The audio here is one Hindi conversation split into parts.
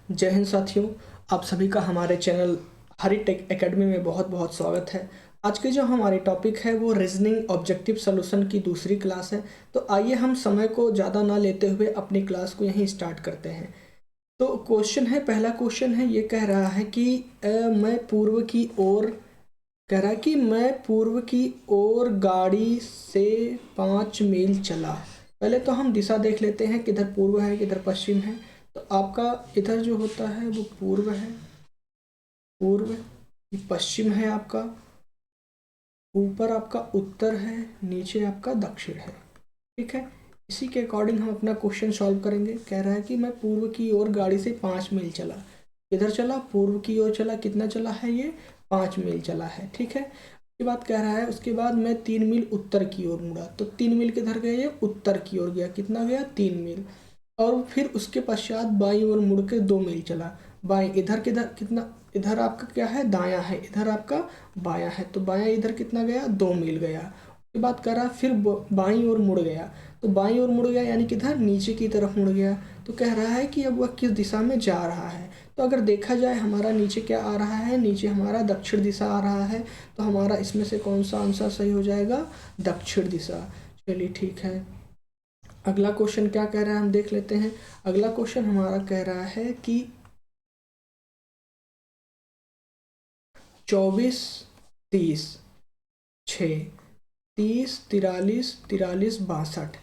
जय हिंद साथियों, आप सभी का हमारे चैनल हरिटेक एकेडमी में बहुत बहुत स्वागत है। आज के जो हमारे टॉपिक है वो रीजनिंग ऑब्जेक्टिव सॉल्यूशन की दूसरी क्लास है। तो आइए हम समय को ज़्यादा ना लेते हुए अपनी क्लास को यहीं स्टार्ट करते हैं। तो क्वेश्चन है, पहला क्वेश्चन है, ये कह रहा है कि मैं पूर्व की ओर कह रहा है कि मैं पूर्व की ओर गाड़ी से 5 मील चला। पहले तो हम दिशा देख लेते हैं, किधर पूर्व है किधर पश्चिम है। तो आपका इधर जो होता है वो पूर्व है, पूर्व, पश्चिम है आपका, ऊपर आपका उत्तर है, नीचे आपका दक्षिण है। ठीक है, इसी के अकॉर्डिंग हम अपना क्वेश्चन सॉल्व करेंगे। कह रहा है कि मैं पूर्व की ओर गाड़ी से 5 मील चला। किधर चला? पूर्व की ओर चला। कितना चला है ये? 5 मील चला है। ठीक है, उसके बाद कह रहा है उसके बाद मैं 3 मील उत्तर की ओर मुड़ा। तो 3 मील किधर गया? ये उत्तर की ओर गया। कितना गया? 3 मील। और फिर उसके पश्चात बाईं ओर मुड़ के 2 मील चला। बाईं इधर किधर कितना? इधर आपका क्या है? दायां है, इधर आपका बायां है। तो बायां इधर कितना गया? 2 मील गया। उसके बाद करा फिर बाईं ओर मुड़ गया। तो बाईं ओर मुड़ गया यानी किधर? नीचे की तरफ मुड़ गया। तो कह रहा है कि अब वह किस दिशा में जा रहा है। तो अगर देखा जाए हमारा नीचे क्या आ रहा है? नीचे हमारा दक्षिण दिशा आ रहा है। तो हमारा इसमें से कौन सा आंसर सही हो जाएगा? दक्षिण दिशा। चलिए ठीक है, अगला क्वेश्चन क्या कह रहा है हम देख लेते हैं। अगला क्वेश्चन हमारा कह रहा है कि 24, 30, 6, 30, 43, 43, 62।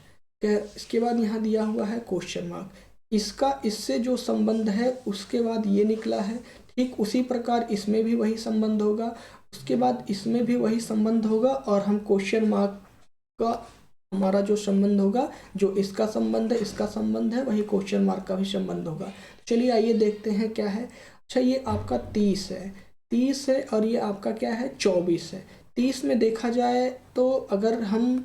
इसके बाद यहाँ दिया हुआ है क्वेश्चन मार्क। इसका इससे जो संबंध है उसके बाद ये निकला है। ठीक उसी प्रकार इसमें भी वही संबंध होगा, उसके बाद इसमें भी वही संबंध होगा, और हम क्वेश्चन मार्क का हमारा जो संबंध होगा, जो इसका संबंध है इसका संबंध है, वही क्वेश्चन मार्क का भी संबंध होगा। चलिए आइए देखते हैं क्या है। अच्छा, ये आपका 30 है, 30 है, और ये आपका क्या है? 24 है। 30 में देखा जाए तो अगर हम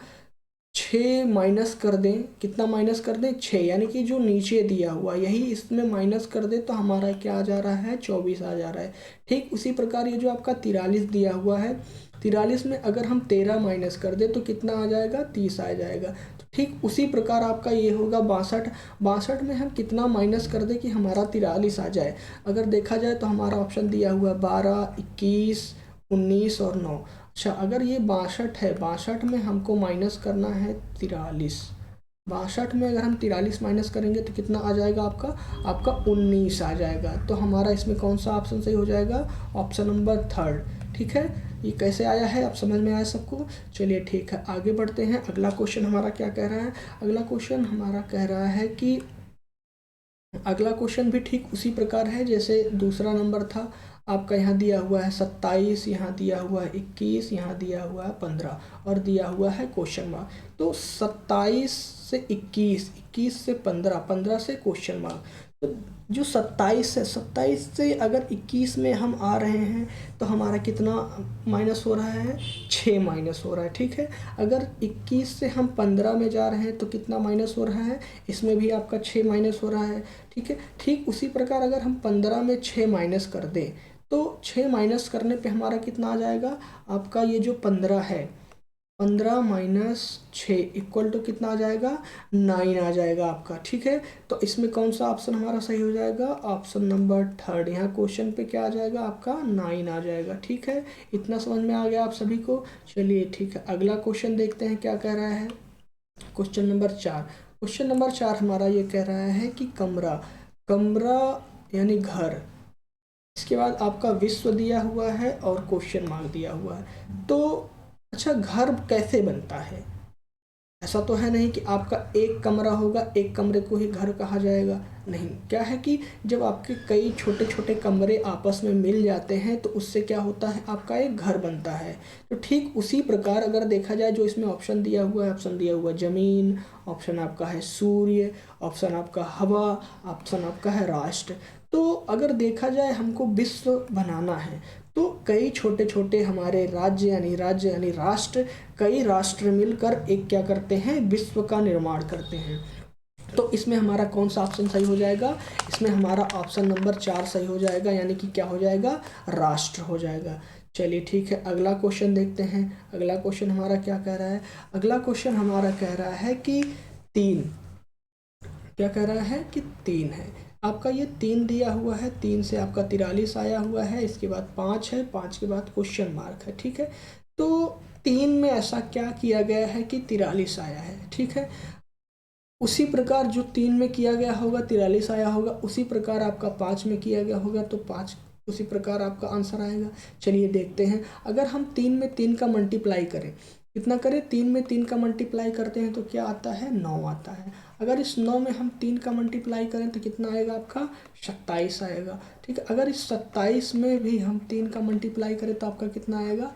6 माइनस कर दें, कितना माइनस कर दें? 6, यानी कि जो नीचे दिया हुआ यही इसमें माइनस कर दें तो हमारा क्या आ जा रहा है? 24 आ जा रहा है। ठीक उसी प्रकार ये जो आपका 43 दिया हुआ है, 43 में अगर हम 13 माइनस कर दें तो कितना आ जाएगा? 30 आ जाएगा। तो ठीक उसी प्रकार आपका ये होगा 62। 62 में हम कितना माइनस कर दें कि हमारा 43 आ जाए? अगर देखा जाए तो हमारा ऑप्शन दिया हुआ 12, 21, 19 और 9। अच्छा, अगर ये 62 है, 62 में हमको माइनस करना है 43। 62 में अगर हम 43 माइनस करेंगे तो कितना आ जाएगा आपका? आपका 19 आ जाएगा। तो हमारा इसमें कौन सा ऑप्शन सही हो जाएगा? Option number 3। ठीक है, ये कैसे आया है आप समझ में आया सबको? चलिए ठीक है, आगे बढ़ते हैं। अगला क्वेश्चन हमारा क्या कह रहा है? अगला क्वेश्चन हमारा कह रहा है कि अगला क्वेश्चन भी ठीक उसी प्रकार है जैसे दूसरा नंबर था। आपका यहाँ दिया हुआ है 27, यहाँ दिया हुआ है 21, यहाँ दिया हुआ है 15, और दिया हुआ है क्वेश्चन मार्क। तो 27 से 21, 21 से 15, 15 से क्वेश्चन मार्क। तो जो 27 है, 27 से अगर 21 में हम आ रहे हैं तो हमारा कितना माइनस हो रहा है? 6 माइनस हो रहा है। ठीक है, अगर 21 से हम 15 में जा रहे हैं तो कितना माइनस हो रहा है? इसमें भी आपका 6 माइनस हो रहा है। ठीक है, ठीक उसी प्रकार अगर हम 15 में 6 माइनस कर दें तो 6 माइनस करने पे हमारा कितना आ जाएगा? आपका ये जो 15 है, 15 माइनस 6 इक्वल टू कितना आ जाएगा? 9 आ जाएगा आपका। ठीक है, तो इसमें कौन सा ऑप्शन हमारा सही हो जाएगा? Option number 3। यहाँ क्वेश्चन पे क्या आ जाएगा? आपका 9 आ जाएगा। ठीक है, इतना समझ में आ गया आप सभी को? चलिए ठीक है, अगला क्वेश्चन देखते हैं क्या कह रहा है। Question number 4। क्वेश्चन नंबर 4 हमारा ये कह रहा है कि कमरा, कमरा यानी घर, इसके बाद आपका विश्व दिया हुआ है और क्वेश्चन मार्क दिया हुआ है। तो अच्छा, घर कैसे बनता है? ऐसा तो है नहीं कि आपका एक कमरा होगा, एक कमरे को ही घर कहा जाएगा। नहीं, क्या है कि जब आपके कई छोटे छोटे कमरे आपस में मिल जाते हैं तो उससे क्या होता है? आपका एक घर बनता है। तो ठीक उसी प्रकार अगर देखा जाए, जो इसमें ऑप्शन दिया हुआ है, ऑप्शन दिया हुआ जमीन, ऑप्शन आपका है सूर्य, ऑप्शन आपका हवा, ऑप्शन आपका है राष्ट्र। तो अगर देखा जाए हमको विश्व बनाना है तो कई छोटे छोटे हमारे राज्य यानी राष्ट्र, कई राष्ट्र मिलकर एक क्या करते हैं? विश्व का निर्माण करते हैं। तो इसमें हमारा कौन सा ऑप्शन सही हो जाएगा? इसमें हमारा ऑप्शन नंबर 4 सही हो जाएगा, यानी कि क्या हो जाएगा? राष्ट्र हो जाएगा। चलिए ठीक है, अगला क्वेश्चन देखते हैं। अगला क्वेश्चन हमारा क्या कह रहा है? अगला क्वेश्चन हमारा कह रहा है कि 3, क्या कह रहा है कि 3 है। आपका ये 3 दिया हुआ है, 3 से आपका 43 आया हुआ है, इसके बाद 5 है, 5 के बाद क्वेश्चन मार्क है, ठीक है। तो 3 में ऐसा क्या किया गया है कि 43 आया है, ठीक है। उसी प्रकार जो 3 में किया गया होगा 43 आया होगा, उसी प्रकार आपका 5 में किया गया होगा तो 5 उसी प्रकार आपका आंसर आएगा। चलिए देखते हैं, अगर हम 3 में 3 का मल्टीप्लाई करें, कितना करें, 3 में 3 का मल्टीप्लाई करते हैं तो क्या आता है, 9 आता है। अगर इस 9 में हम 3 का मल्टीप्लाई करें तो कितना आएगा आपका, 27 आएगा, ठीक है। अगर इस 27 में भी हम 3 का मल्टीप्लाई करें तो आपका कितना आएगा,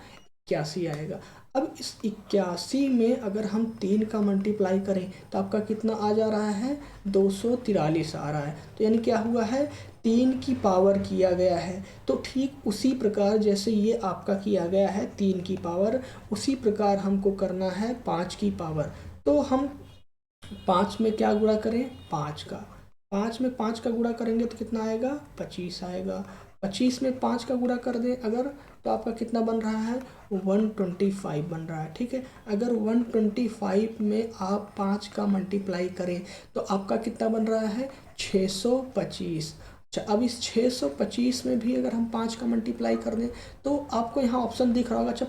81 आएगा। अब इस 81 में अगर हम 3 का मल्टीप्लाई करें तो आपका कितना आ जा रहा है, 243 आ रहा है। तो यानी क्या हुआ है, 3 की पावर किया गया है। तो ठीक उसी प्रकार जैसे ये आपका किया गया है 3 की पावर, उसी प्रकार हमको करना है 5 की पावर। तो हम 5 में क्या गुणा करें, 5 का, 5 में 5 का गुणा करेंगे तो कितना आएगा, 25 आएगा। 25 में 5 का गुणा कर दें अगर, तो आपका कितना बन रहा है, 125 बन रहा है, ठीक है। अगर 125 में आप 5 का मल्टीप्लाई करें तो आपका कितना बन रहा है, 625। अच्छा, अब इस 625 में भी अगर हम 5 का मल्टीप्लाई कर दें तो आपको यहाँ ऑप्शन दिख रहा होगा, अच्छा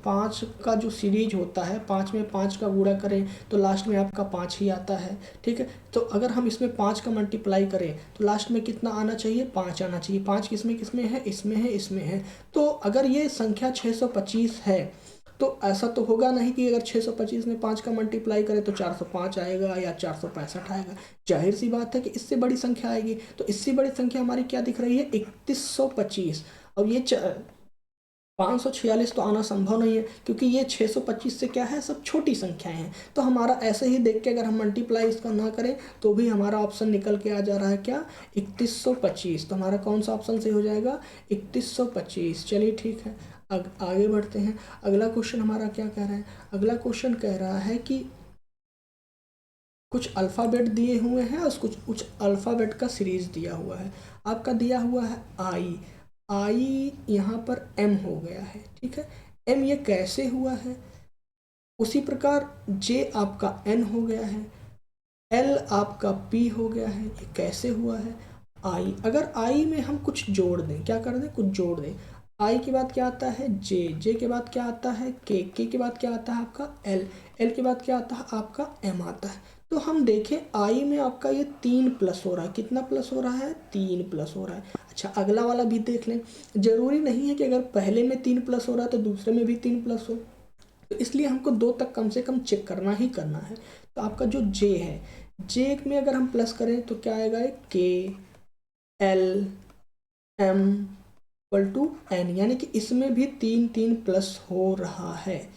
5 का जो सीरीज होता है, 5 में 5 का गुणा करें तो लास्ट में आपका 5 ही आता है, ठीक है। तो अगर हम इसमें 5 का मल्टीप्लाई करें तो लास्ट में कितना आना चाहिए, 5 आना चाहिए। 5 किसमें किसमें है, इसमें है, इसमें है। तो अगर ये संख्या 625 है तो ऐसा तो होगा नहीं कि अगर 625 में 5 का मल्टीप्लाई करें तो 405 आएगा या 465 आएगा। जाहिर सी बात है कि इससे बड़ी संख्या आएगी। तो इससे बड़ी संख्या हमारी क्या दिख रही है, 3125। अब ये 546 तो आना संभव नहीं है क्योंकि ये 625 से क्या है, सब छोटी संख्याएं हैं। तो हमारा ऐसे ही देख के अगर हम मल्टीप्लाई इसका ना करें तो भी हमारा ऑप्शन निकल के आ जा रहा है क्या, 3125। तो हमारा कौन सा ऑप्शन से हो जाएगा, 3125। चलिए ठीक है, आगे बढ़ते हैं। अगला क्वेश्चन हमारा क्या कह रहा है, अगला क्वेश्चन कह रहा है कि कुछ अल्फ़ाबेट दिए हुए हैं और कुछ अल्फ़ाबेट का सीरीज दिया हुआ है। आपका दिया हुआ है आई यहाँ पर एम हो गया है, ठीक है। एम ये कैसे हुआ है, उसी प्रकार जे आपका एन हो गया है, एल आपका पी हो गया है, ये कैसे हुआ है, आई। अगर आई में हम कुछ जोड़ दें, क्या कर दें, कुछ जोड़ दें, आई के बाद क्या आता है, जे के बाद क्या आता है, के के बाद क्या आता है आपका एल के बाद क्या आता है आपका एम आता है। तो हम देखें आई में आपका ये 3 प्लस हो रहा है, कितना प्लस हो रहा है, 3 प्लस हो रहा है। अच्छा, अगला वाला भी देख लें, जरूरी नहीं है कि अगर पहले में 3 प्लस हो रहा है तो दूसरे में भी 3 प्लस हो, तो इसलिए हमको 2 तक कम से कम चेक करना ही करना है। तो आपका जो जे है, जे में अगर हम प्लस करें तो क्या आएगा, k l m equal to n, यानी कि इसमें भी 3 प्लस हो रहा है,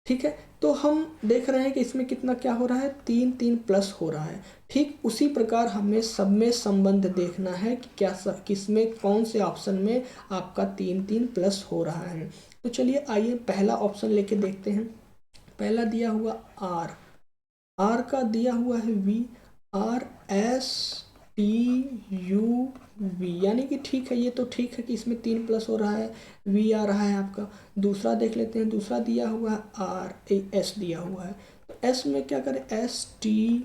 ठीक है। तो हम देख रहे हैं कि इसमें कितना क्या हो रहा है, 3 प्लस हो रहा है। ठीक उसी प्रकार हमें सब में संबंध देखना है कि क्या किसमें कौन से ऑप्शन में आपका 3 प्लस हो रहा है। तो चलिए आइए पहला ऑप्शन लेके देखते हैं। पहला दिया हुआ आर का दिया हुआ है वी, RSTUV, यानी कि ठीक है, ये तो ठीक है कि इसमें 3 प्लस हो रहा है, वी आ रहा है आपका। दूसरा देख लेते हैं, दूसरा दिया हुआ है RS दिया हुआ है, तो एस में क्या करें, STUVW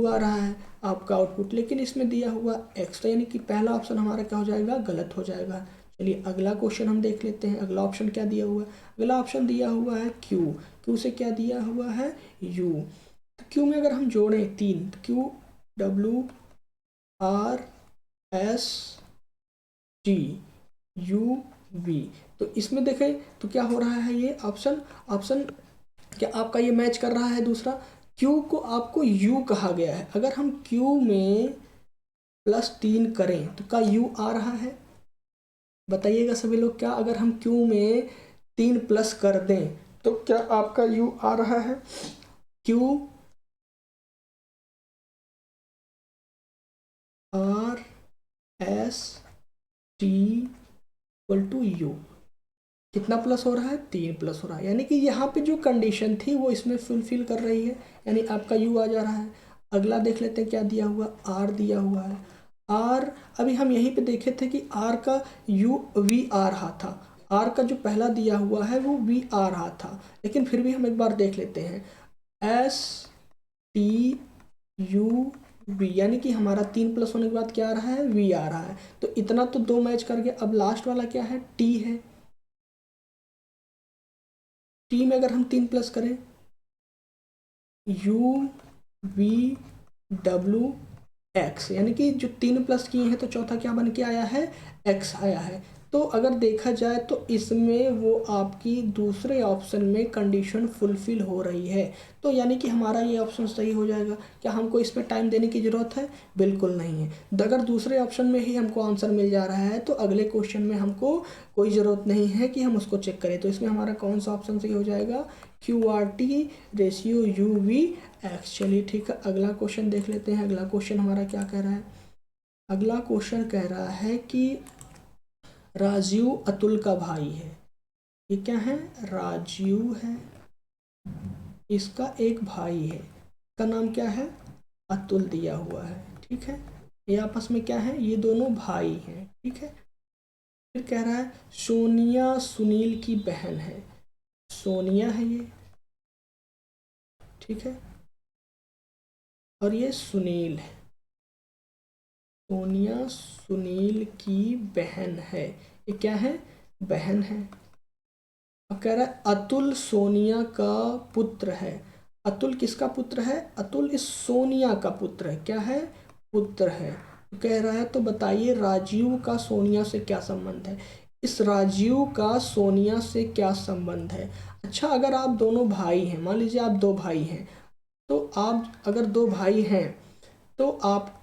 आ रहा है आपका आउटपुट, लेकिन इसमें दिया हुआ एक्स, यानी कि पहला ऑप्शन हमारा क्या हो जाएगा, गलत हो जाएगा। चलिए अगला क्वेश्चन हम देख लेते हैं। अगला ऑप्शन क्या दिया हुआ है, अगला ऑप्शन दिया हुआ है क्यू से क्या दिया हुआ है, यू। तो क्यू में अगर हम जोड़ें 3, तो QWRSTUV, तो इसमें देखें तो क्या हो रहा है, ये ऑप्शन क्या आपका ये मैच कर रहा है। दूसरा क्यू को आपको यू कहा गया है, अगर हम क्यू में +3 करें तो क्या यू आ रहा है, बताइएगा सभी लोग, क्या अगर हम क्यू में 3 प्लस कर दें तो क्या आपका यू आ रहा है, क्यू RSTU कितना प्लस हो रहा है, 3 प्लस हो रहा है, यानी कि यहाँ पे जो कंडीशन थी वो इसमें फुलफिल कर रही है, यानी आपका यू आ जा रहा है। अगला देख लेते हैं क्या दिया हुआ, आर दिया हुआ है। आर अभी हम यहीं पे देखे थे कि आर का यू वी आ रहा था, आर का जो पहला दिया हुआ है वो वी आ रहा था, लेकिन फिर भी हम एक बार देख लेते हैं, यू वी, यानी कि हमारा 3 प्लस होने के बाद क्या आ रहा है, वी आ रहा है। तो इतना तो 2 मैच कर गया। अब लास्ट वाला क्या है, टी है। टी में अगर हम 3 प्लस करें, यू वी डब्ल्यू एक्स, यानी कि जो 3 प्लस किए हैं तो चौथा क्या बन के आया है, एक्स आया है। तो अगर देखा जाए तो इसमें वो आपकी दूसरे ऑप्शन में कंडीशन फुलफिल हो रही है। तो यानी कि हमारा ये ऑप्शन सही हो जाएगा। क्या हमको इस पर टाइम देने की ज़रूरत है, बिल्कुल नहीं है। अगर दूसरे ऑप्शन में ही हमको आंसर मिल जा रहा है तो अगले क्वेश्चन में हमको कोई ज़रूरत नहीं है कि हम उसको चेक करें। तो इसमें हमारा कौन सा ऑप्शन सही हो जाएगा, QRT रेशियो UV एक्स। चलिए ठीक है, अगला क्वेश्चन देख लेते हैं। अगला क्वेश्चन हमारा क्या कह रहा है, अगला क्वेश्चन कह रहा है कि राजीव अतुल का भाई है। ये क्या है, राजीव है, इसका एक भाई है, का नाम क्या है, अतुल दिया हुआ है। ठीक है, ये आपस में क्या है, ये दोनों भाई हैं। ठीक है, फिर कह रहा है सोनिया सुनील की बहन है। सोनिया है ये, ठीक है, और ये सुनील है। सोनिया सुनील की बहन है, ये क्या है, बहन है। अब कह रहा है अतुल सोनिया का पुत्र है। अतुल किसका पुत्र है, अतुल इस सोनिया का पुत्र है। क्या है, पुत्र है। कह रहा है तो बताइए राजीव का सोनिया से क्या संबंध है। इस राजीव का सोनिया से क्या संबंध है। अच्छा, अगर आप दोनों भाई हैं, मान लीजिए आप 2 भाई हैं, तो आप अगर 2 भाई हैं तो आपका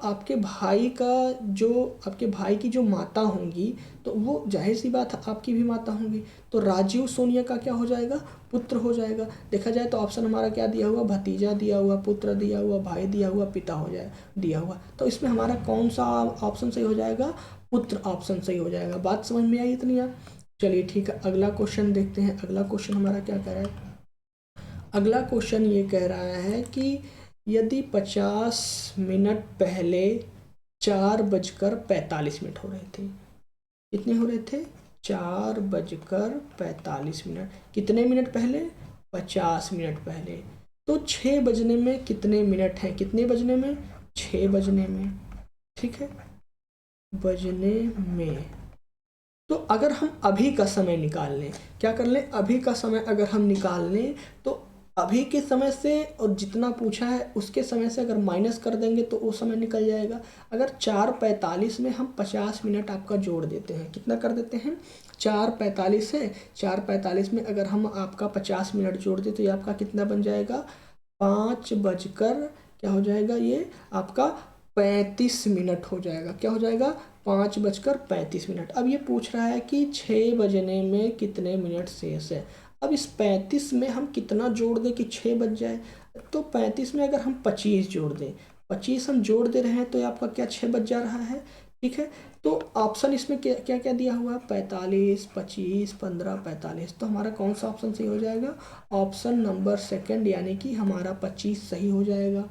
आपके भाई का जो आपके भाई की जो माता होंगी तो वो जाहिर सी बात है आपकी भी माता होंगी। तो राजीव सोनिया का क्या हो जाएगा, पुत्र हो जाएगा। देखा जाए तो ऑप्शन हमारा क्या दिया हुआ, भतीजा दिया हुआ, पुत्र दिया हुआ, भाई दिया हुआ, पिता हो जाए दिया हुआ। तो इसमें हमारा कौन सा ऑप्शन सही हो जाएगा, पुत्र ऑप्शन सही हो जाएगा। बात समझ में आई इतनी आप। चलिए ठीक है, अगला क्वेश्चन देखते हैं। अगला क्वेश्चन हमारा क्या कह रहा है, अगला क्वेश्चन ये कह रहा है कि यदि 50 मिनट पहले 4:45 हो रहे थे, कितने हो रहे थे, 4:45। कितने मिनट पहले, 50 मिनट पहले। तो 6 बजने में कितने मिनट हैं, कितने बजने में, 6 बजने में। ठीक है, बजने में। तो अगर हम अभी का समय निकाल लें, क्या कर लें, अभी का समय अगर हम निकाल लें तो अभी के समय से और जितना पूछा है उसके समय से अगर माइनस कर देंगे तो वो समय निकल जाएगा। अगर 4:45 में हम 50 मिनट आपका जोड़ देते हैं, कितना कर देते हैं, 4:45 है, 4:45 में अगर हम आपका 50 मिनट जोड़ दें तो ये आपका कितना बन जाएगा, 5 बजकर क्या हो जाएगा, ये आपका 35 मिनट हो जाएगा। क्या हो जाएगा, 5:35। अब ये पूछ रहा है कि 6 बजने में कितने मिनट शेष है। अब इस 35 में हम कितना जोड़ दें कि 6 बज जाए। तो 35 में अगर हम 25 जोड़ दें, 25 हम जोड़ दे रहे हैं तो आपका क्या 6 बज जा रहा है। ठीक है, तो ऑप्शन इसमें क्या क्या क्या दिया हुआ है, 45, 25, 15, 45। तो हमारा कौन सा ऑप्शन सही हो जाएगा, ऑप्शन नंबर सेकंड, यानी कि हमारा 25 सही हो जाएगा।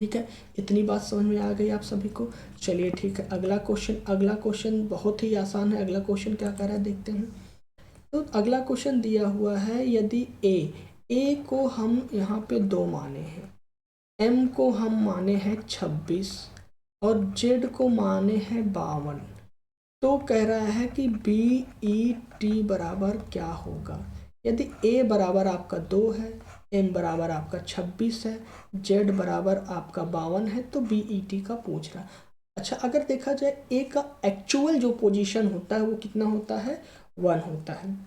ठीक है, इतनी बात समझ में आ गई आप सभी को। चलिए ठीक है, अगला क्वेश्चन बहुत ही आसान है। अगला क्वेश्चन क्या कह रहा है देखते हैं। तो अगला क्वेश्चन दिया हुआ है, यदि ए को हम यहाँ पे 2 माने हैं, एम को हम माने हैं 26 और जेड को माने हैं 52, तो कह रहा है कि BET बराबर क्या होगा। यदि ए बराबर आपका 2 है, एम बराबर आपका 26 है, जेड बराबर आपका 52 है, तो BET का पूछ रहा है। अच्छा, अगर देखा जाए ए का एक्चुअल जो पोजीशन होता है वो कितना होता है, 1 होता है,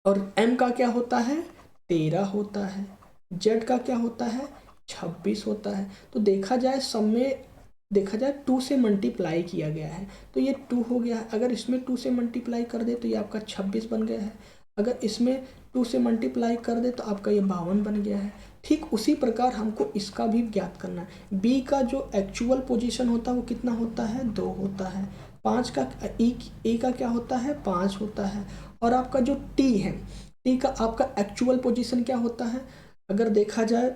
और एम का क्या होता है, 13 होता है, जेड का क्या होता है, 26 होता है। तो देखा जाए सब में देखा जाए 2 से मल्टीप्लाई किया गया है तो ये 2 हो गया है। अगर इसमें 2 से मल्टीप्लाई कर दे तो ये आपका 26 बन गया है। अगर इसमें 2 से मल्टीप्लाई कर दे तो आपका ये 52 बन गया है। ठीक उसी प्रकार हमको इसका भी ज्ञात करना है। बी का जो एक्चुअल पोजीशन होता है वो कितना होता है, 2 होता है। 5 का ए का क्या होता है, 5 होता है। और आपका जो टी है, टी का आपका एक्चुअल पोजीशन क्या होता है, अगर देखा जाए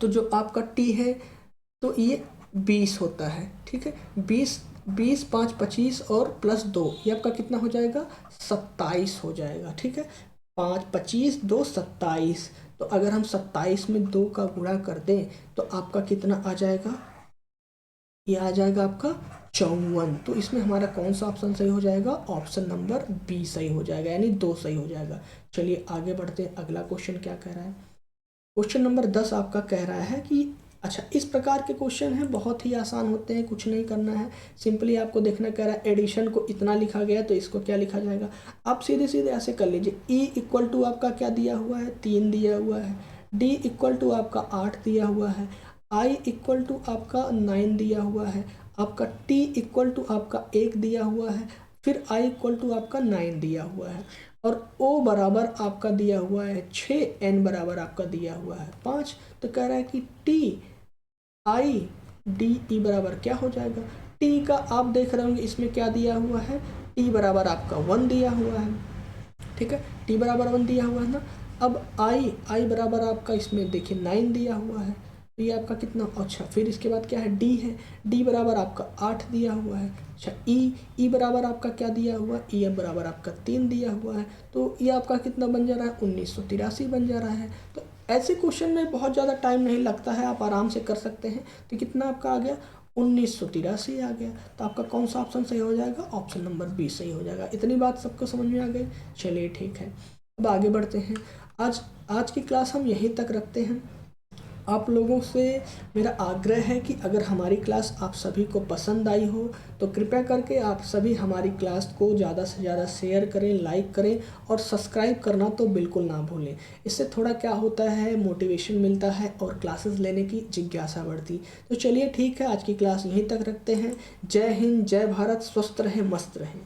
तो जो आपका टी है तो ये 20 होता है। ठीक है, 20 5 25 और +2 ये आपका कितना हो जाएगा, 27 हो जाएगा। ठीक है, 5 25 2 27। तो अगर हम 27 में 2 का गुणा कर दें तो आपका कितना आ जाएगा, ये आ जाएगा आपका 54। तो इसमें हमारा कौन सा ऑप्शन सही हो जाएगा, ऑप्शन नंबर बी सही हो जाएगा, यानी 2 सही हो जाएगा। चलिए आगे बढ़ते हैं, अगला क्वेश्चन क्या कह रहा है। क्वेश्चन नंबर 10 आपका कह रहा है कि अच्छा, इस प्रकार के क्वेश्चन हैं, बहुत ही आसान होते हैं, कुछ नहीं करना है, सिंपली आपको देखना कह रहा है एडिशन को इतना लिखा गया तो इसको क्या लिखा जाएगा। आप सीधे सीधे ऐसे कर लीजिए, ई इक्वल टू आपका क्या दिया हुआ है, 3 दिया हुआ है, डी इक्वल टू आपका 8 दिया हुआ है, आई इक्वल टू आपका 9 दिया हुआ है, आपका टी इक्वल टू आपका 1 दिया हुआ है, फिर आई इक्वल टू आपका 9 दिया हुआ है, और ओ बराबर आपका दिया हुआ है 6, एन बराबर आपका दिया हुआ है 5। तो कह रहा है कि टी आई डी ई बराबर क्या हो जाएगा। टी का आप देख रहे होंगे इसमें क्या दिया हुआ है, टी बराबर आपका 1 दिया हुआ है, ठीक है, टी बराबर 1 दिया हुआ है ना। अब आई बराबर आपका इसमें देखिए 9 दिया हुआ है, तो ये आपका कितना, अच्छा फिर इसके बाद क्या है, डी है, डी बराबर आपका 8 दिया हुआ है। अच्छा ई बराबर आपका क्या दिया हुआ है, ई बराबर आपका 3 दिया हुआ है, तो ये आपका कितना बन जा रहा है, 1983 बन जा रहा है। तो ऐसे क्वेश्चन में बहुत ज़्यादा टाइम नहीं लगता है, आप आराम से कर सकते हैं। तो कितना आपका आ गया, 1983 आ गया। तो आपका कौन सा ऑप्शन सही हो जाएगा, ऑप्शन नंबर बी सही हो जाएगा। इतनी बात सबको समझ में आ गई। चलिए ठीक है, अब आगे बढ़ते हैं। आज की क्लास हम यहीं तक रखते हैं। आप लोगों से मेरा आग्रह है कि अगर हमारी क्लास आप सभी को पसंद आई हो तो कृपया करके आप सभी हमारी क्लास को ज़्यादा से ज़्यादा शेयर करें, लाइक करें और सब्सक्राइब करना तो बिल्कुल ना भूलें। इससे थोड़ा क्या होता है, मोटिवेशन मिलता है और क्लासेस लेने की जिज्ञासा बढ़ती। तो चलिए ठीक है, आज की क्लास यहीं तक रखते हैं। जय हिंद, जय भारत, स्वस्थ रहें, मस्त रहें।